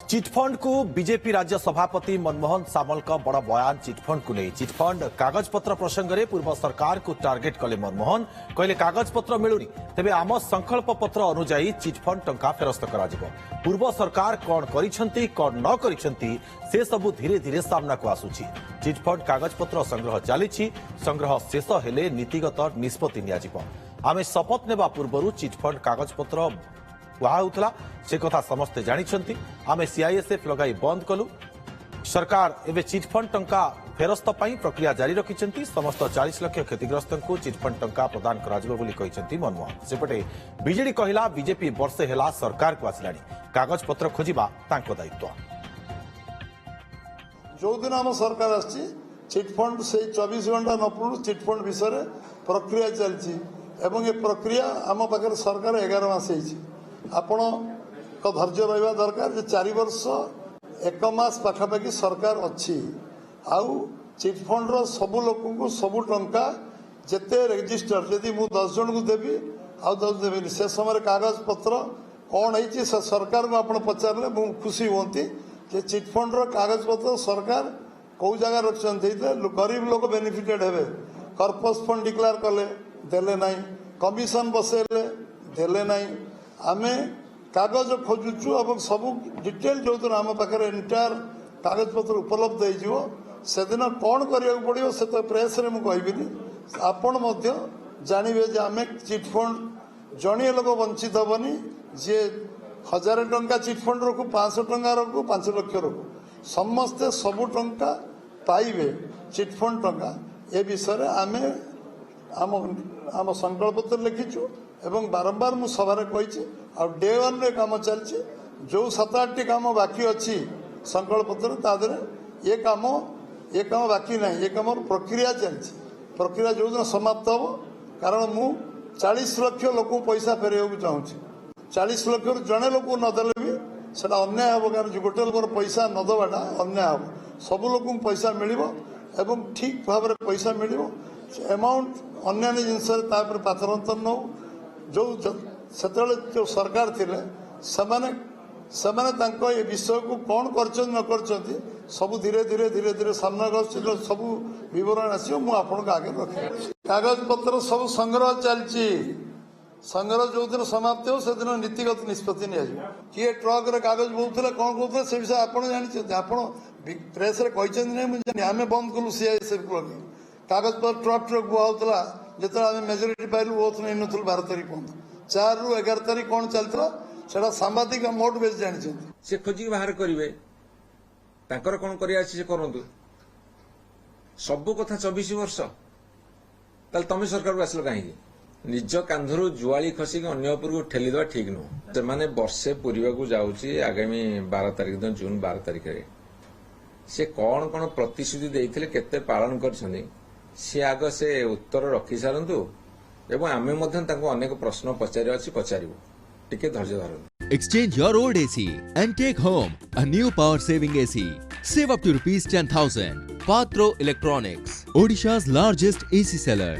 Chit fund को BJP राज्य सभापति मनमोहन सामल का बड़ बयान चिटफंड को नहीं चिटफंड कागजपत्र प्रसंग में पूर्व सरकार को टार्गेट कले मनमोहन कहले कागजपत्र मिलुनी तेबे आम संकल्प पत्र अनुजाई चिटफंड टंका फेरस्त करा पूर्व सरकार कौन करिसेंती कौन न करिसेंती से सबु धीरे धीरे सामना को आसुची चिटफंड कागजपत्र संग्रह चली संग्रह शेष हेले नीतिगत निष्पत्ति नियाजिबो आमे शपथ नेबा पूर्व चिटफंड कागजपत्र कुहाउला से कथा समस्ते जानिछंती आमे सीआईएसएफ लगाई बंद कलु सरकार एवं चिटफंड टंका फेरस्त पई प्रक्रिया जारी रखिछंती समस्त 40 लाख क्षतिग्रस्त को चिटफंड टंका प्रदान कराजिबो बोली कहिछंती मनमोहन सेपटे बीजेडी कहिला बीजेपी वर्षे हेला सरकार को आसिलानी कागज पत्र खोजिबा तांको दायित्व जो दिन आम सरकार आछि चिटफंड से 24 घंटा न पूर्व चिटफंड विषय प्रक्रिया चलछि एवं ये प्रक्रिया आम पाखे सरकार 11 मास आपण धैर्य रहा दरकार जे 4 वर्ष 1 मास पाखापाखि सरकार अच्छी आउ चिटफंड सबू लोक को सबू टंका जिते रेजिस्टर जदि मु 10 जन को देवी आउ 10 देवी से समय कागज पत्र कौन है सरकार को आप पचारे मुझे खुशी होती जे चिटफंड कागज पत्र सरकार कौ जगह रखते गरीब लोक बेनिफिटेड हे कर्पस फंड डिक्लेयर कले देले ना कमिशन बसैले देले ना आमे कागज खोजुचु और सब डिटेल जो दिन आम पाखे एंटायर कागज पत्र उपलब्ध हो से दिन कौन करा पड़ो से तो प्रेस रे मुझे आपण जानवे जे आम चिटफंड जड़े लोक वंचित हेनी जी 1000 टंका चिटफंड रखु 500 टंका रखु 5 लाख रखु समस्ते सबू टंका पाइबे चिटफंड टंका ए विषय आमे आम संकल्प पत्र लिखिचु एवं बारंबार मु सभारे कही डे वन रे काम चलछि जो 7-8 काम बाकी अच्छी संकल्प पत्र तादरे ये काम बाकी ना ये काम प्रक्रिया चलछि प्रक्रिया जो दिन समाप्त हो कारण मु 40 लाख लोक पैसा फेरैया चाहूँगी 40 लाख जड़े लोक नदेले भी से अन्याय हम कारण गोटे लोक पैसा नदबाटा अन्याय हम सब लोक पैसा मिल ठीक भाव में पैसा मिल एमाउंट अन्य जिनस पाथरंतर नौ जो जो सरकार थिले ये विषय को कौन कर न कर सब धीरे धीरे धीरे धीरे सामना सब विवरण आसो मुझे आगे रखी कागज पत्र सब संग्रह चलती संग्रह जो दिन समाप्त हो से दिन नीतिगत निष्पत्ति किए ट्रक रे कागज बोलते कौन कहते से विषय आप जानते आप प्रेस कही आम बंद कलु सीआईएसएफ को कागज पर ट्रक बुहाऊला जो आम मेजोरिटी पाइलु ओथ नहीं नुल 12 तारीख बंद 4 ରୁ 11 तारीख कौन चलता से सांबादिक मोट बेस जानते से खोजिक बाहर करेंगे कौन कर सबू कथा 24 वर्ष तुम सरकार को आसल कहीं निज कांधरू जुआली खसिक अन्य उपर ठेलीदेवा ठीक नुह से वर्षे पूर्वा को जाऊँगी आगामी 12 तारीख दिन जून 12 तारीख में से कौन कौन प्रतिश्रुति देते केते पालन कर सी आग से उत्तर रखी सारंतु एवं आमे अनेक प्रश्न पचारू टिके धैर्य धरंतु। Exchange your old AC and take home a new power saving AC. Save up to ₹10,000. Patro Electronics, Odisha's largest AC seller.